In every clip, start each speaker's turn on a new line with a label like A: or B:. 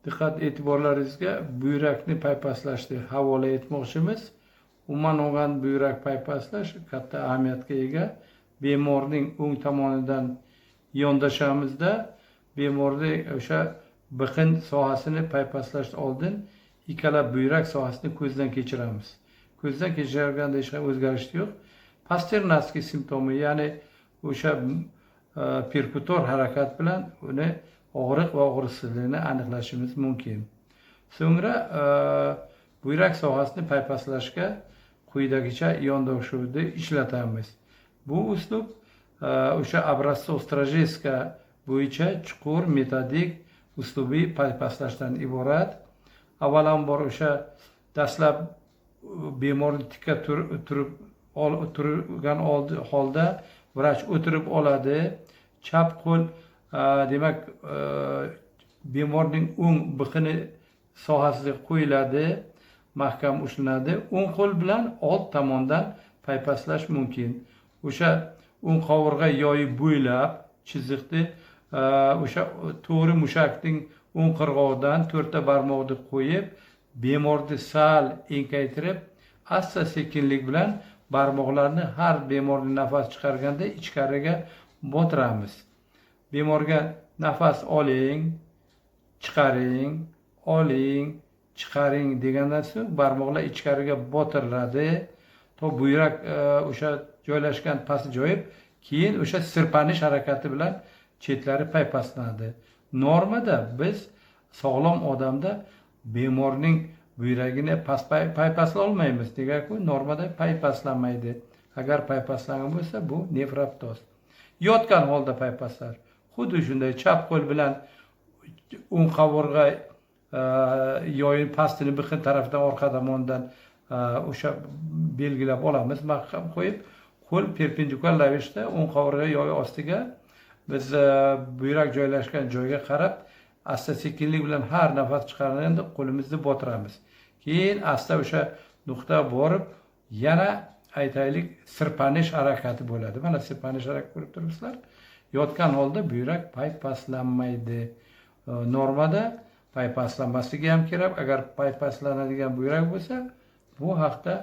A: diqqat e'tiborlaringizga buyrakni paypaslashni havola etmoqchimiz. Umuman olgan buyrak paypaslash katta ahamiyatga ega. Bemorning o'ng tomonidan yondashamizda bemorning o'sha biqin sohasini paypaslashdan oldin ikkala buyrak sohasini ko'zdan kechiramiz. Ko'zdan kechirganda hech qanday o'zgarish yo'q. Pasternatskiy simptomi, ya'ni o'sha perkutor harakat bilan uni og'riq va og'riqsizligini aniqlashimiz mumkin. So'ngra buyrak sohasini paypaslashga quyidagicha yondashuvni ishlatamiz. Bu uslub o'sha obraztsov Strajeska bo'yicha chuqur metodik uslubiy paypaslashdan iborat. Avvalambor o'sha dastlab bemorni tikka turgan holda vrach o'tirib oladi. Chap qo'l demak bemorning o'ng biqini sohasiga qo'yiladi, mahkam ushlanadi. O'ng qo'l bilan old tomondan paypaslash mumkin. O'sha o'ng qovurg'a yoyi bo'ylab chiziqni o'sha to'g'ri mushakning o'ng qirg'og'idan 4 ta barmoqni qo'yib, bemorni sal enkaytirib, asta sekinlik bilan barmoqlarni har bemorning nafas chiqarganda ichkariga botiramiz. Bemorga nafas oling, chiqaring, oling, chiqaring degandan so'ng barmoqlar ichkariga botiriladi. To buyrak o'sha joylashgan past joyib, keyin o'sha sirpanish harakati bilan chetlari paypaslanadi. Normada biz sog'lom odamda bemorning buyragini paypasla olmaymiz. Negaki normada paypaslanmaydi. Agar paypaslangan bo'lsa, bu nefroptoz. Yotgan holda paypaslash. Xuddi shunday chap qo'l bilan o'ng qovurg'a yoyin pastini biqin tarafdan orqa tomonidan o'sha belgilab olamiz, mahkam qo'yib, qo'l perpendikulyar ravishda o'ng qovurg'a yoyi ostiga biz buyrak joylashgan joyga qarab asta sekinlik bilan har nafas chiqarganda qo'limizni botiramiz. Keyin asta o'sha nuqta borib yana aytaylik sirpanish harakati bo'ladi. Mana sirpanish harakati ko'rib turibsizlar. Yotgan holda buyrak paypaslanmaydi. Normada paypaslanmasligi ham kerak. Agar paypaslanadigan buyrak bo'lsa, bu haqda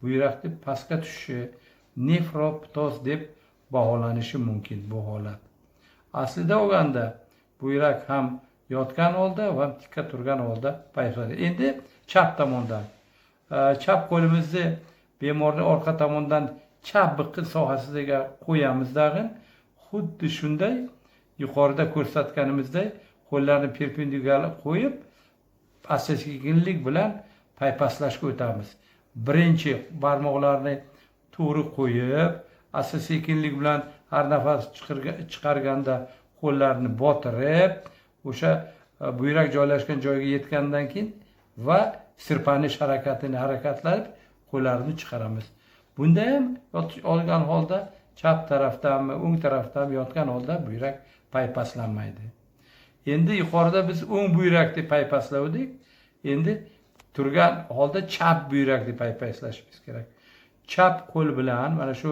A: buyrakning pastga tushishi nefroptoz deb baholanishi mumkin bu holat. Aslida olganda buyrak ham yotgan holda va tikka turgan holda paypaslanadi. Endi chap tomondan chap qo'limizni bemorning orqa tomonidan chap biqin sohasiga qo'yamiz dag'in. Xuddi shunday yuqorida ko'rsatganimizdek qo'llarni perpendikulyar qo'yib, asta sekinlik bilan paypaslashga o'tamiz. Birinchi barmoqlarni to'g'ri qo'yib, asta sekinlik bilan har nafas chiqarganda qo'llarni botirib, o'sha buyrak joylashgan joyga yetgandan keyin va sirpanish harakatini harakatlanib qo'llarni chiqaramiz. Bunda ham olgan holda chap tarafdanmi, o'ng tarafdan yotgan holda buyrak paypaslanmaydi. Endi yuqorida biz o'ng buyrakni paypasladik. Endi turgan holda chap buyrakni paypaslashimiz kerak. Chap qo'l bilan mana shu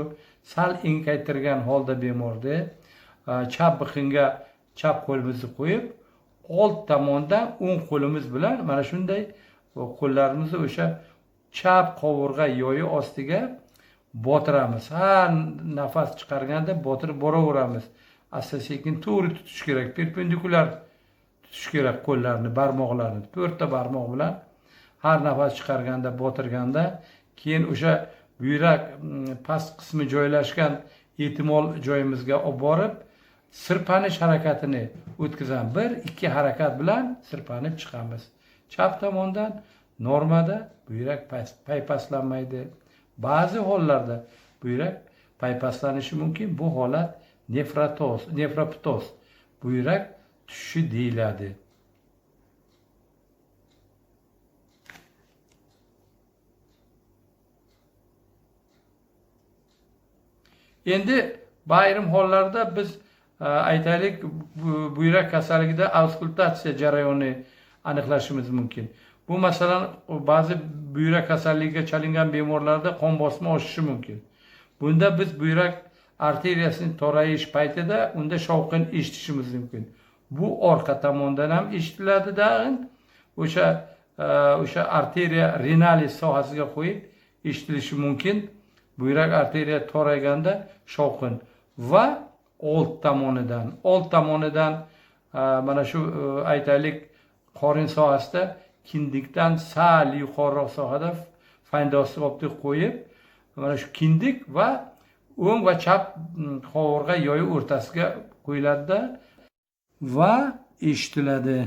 A: sal enkaytirgan holda bemorni chap biqinga chap qo'limizni qo'yib, old tomondan o'ng qo'limiz bilan mana shunday qo'llarimizni o'sha chap qovurg'a yoyi ostiga botiramiz. Har nafas chiqarganda botirib boraveramiz. Asta sekin to'g'ri tutish kerak, perpendikulyar tutish kerak qo'llarni, barmoqlarni. 4 ta barmoq bilan har nafas chiqarganda botirganda, keyin o'sha buyrak past qismi joylashgan etimol joyimizga olib borib, sirpanish harakatini o'tkazamiz. 1-2 harakat bilan sirpanib chiqamiz. Chap tomondan normada buyrak paypaslanmaydi. Ba'zi hollarda buyrak paypaslanishi mumkin. Bu holat nefroptoz, buyrak tushishi deyiladi. Endi ayrim hollarda biz aytaylik buyrak kasalligida auskultatsiya jarayoni aniqlashimiz mumkin. Bu masalan ba'zi buyrak kasalligiga chalingan bemorlarda qon bosimi oshishi mumkin. Bunda biz buyrak arteriyasining to'rayish paytida unda shovqin eshitishimiz mumkin. Bu orqa tomondan ham eshitiladi dag'in, o'sha arteriya renalis sohasiga qo'yib eshitilishi mumkin. Buyrak arteriya to'rayganda shovqin va old tomonidan mana shu aytaylik qorin sohasida kindikdan sal yuqoriroq sohada fayndosi optik qo'yib mana shu kindik va o'ng va chap qovurg'a yoyi o'rtasiga qo'yiladida va eshitiladi.